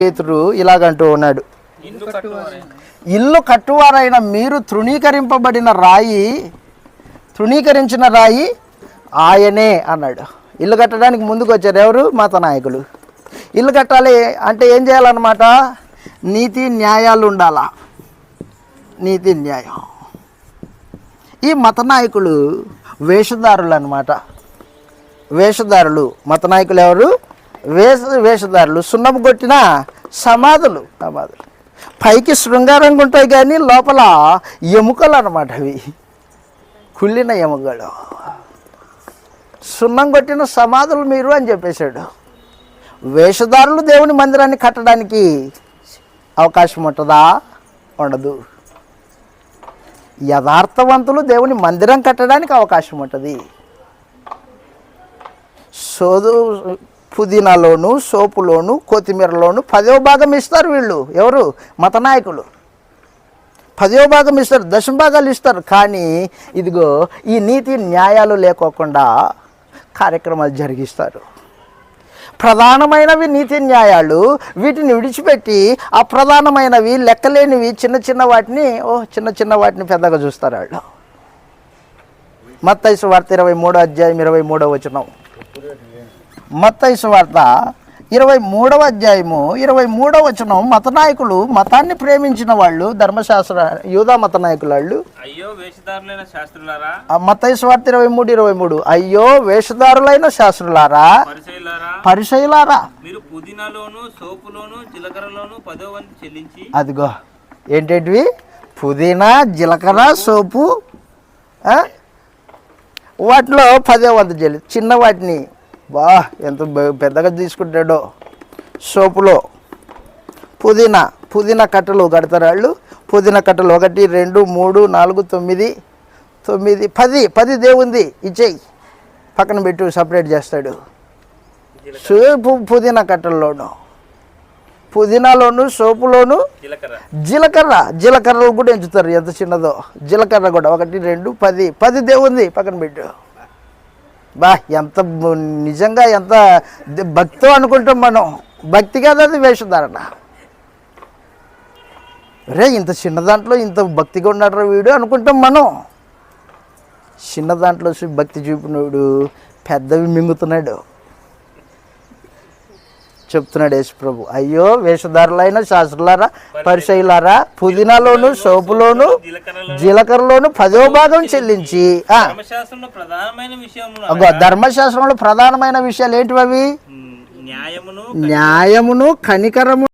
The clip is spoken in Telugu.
పేతురు ఇలాగంటూ ఉన్నాడు, ఇల్లు కట్టువారైన మీరు తృణీకరించిన రాయి ఆయనే అన్నాడు. ఇల్లు కట్టడానికి ముందుకు వచ్చారు ఎవరు? మత నాయకులు. ఇల్లు కట్టాలి అంటే ఏం చేయాలన్నమాట? నీతి న్యాయాలు ఉండాలా, నీతి న్యాయం. ఈ మత నాయకులు వేషధారులు అన్నమాట. వేషధారులు మత నాయకులు ఎవరు? వేషధారులు. సున్నపు కొట్టిన సమాధులు. పైకి శృంగారంగా ఉంటాయి కానీ లోపల ఎముకలు అన్నమాట. అవి కుళ్ళిన ఎముకలు. సున్నం కొట్టిన సమాధులు మీరు అని చెప్పేశాడు. వేషధారులు దేవుని మందిరాన్ని కట్టడానికి అవకాశం ఉంటుందా? ఉండదు. యథార్థవంతులు దేవుని మందిరం కట్టడానికి అవకాశం ఉంటుంది. పుదీనాలోను, సోపులోను, కొత్తిమీరలోను 10వ భాగం ఇస్తారు వీళ్ళు. ఎవరు? మత నాయకులు. 10వ భాగం ఇస్తారు, 10 భాగాలు ఇస్తారు. కానీ ఇదిగో ఈ నీతి న్యాయాలు లేకోకుండా కార్యక్రమాలు జరిగిస్తారు. ప్రధానమైనవి నీతి న్యాయాలు, వీటిని విడిచిపెట్టి అప్రధానమైనవి, లెక్కలేనివి, చిన్న వాటిని పెద్దగా చూస్తారు వాళ్ళు. మత్తయి సువార్త 23వ అధ్యాయం 23వ వచనం. మత్తయి సువార్త 23వ అధ్యాయము 23వ వచనం. మత నాయకులు, మతాన్ని ప్రేమించిన వాళ్ళు, ధర్మశాస్త్ర యూదా మత నాయకులు వాళ్ళు. అయ్యో వేషధారులైన శాస్త్రులారా. మత్తయి సువార్త 23:23. అయ్యో వేషధారులైన శాస్త్రులారా, పరిసయ్యులారా, మీరు పుదీనాలోను, సోపులోను, జీలకర్రలోను 10వ వంతు చెల్లించి. అదిగో ఏంటేంటివి? పుదీనా, జీలకర్ర, సోపు, వాటిలో 10వ వంతు చెల్లి. చిన్న వాటిని ఎంత పెద్దగా తీసుకుంటాడో. సోపులో పుదీనా కట్టలు కడతారు వాళ్ళు. పుదీనా కట్టలు 1 2 3 4 9 10 దేవుంది ఇచ్చేయి, పక్కన పెట్టు, సపరేట్ చేస్తాడు. పుదీనా కట్టల్లోను, పుదీనాలోను, సోపులోను జీలకర్రలు కూడా ఎంచుతారు. ఎంత చిన్నదో జీలకర్ర కూడా. 1 2 10 దేవుంది, పక్కన పెట్టు. ఎంత నిజంగా ఎంత భక్తో అనుకుంటాం మనం. భక్తి కాదు అది, వేషధారణ. ఇంత చిన్న దాంట్లో ఇంత భక్తిగా ఉన్నాడు వీడు అనుకుంటాం మనం. చిన్న దాంట్లో భక్తి చూపినోడు పెద్దవి మింగుతున్నాడు. చెప్తున్నాడు యేసు ప్రభు, అయ్యో వేషధారులైన శాస్త్రులారా, పరిసయ్యులారా, పుదీనాలోను, సోపులోను, జీలకర్రలోను 10వ భాగం చెల్లించి. ధర్మశాస్త్రంలో ప్రధానమైన విషయాలు ఏంటివి? అవి న్యాయమును, కనికరము,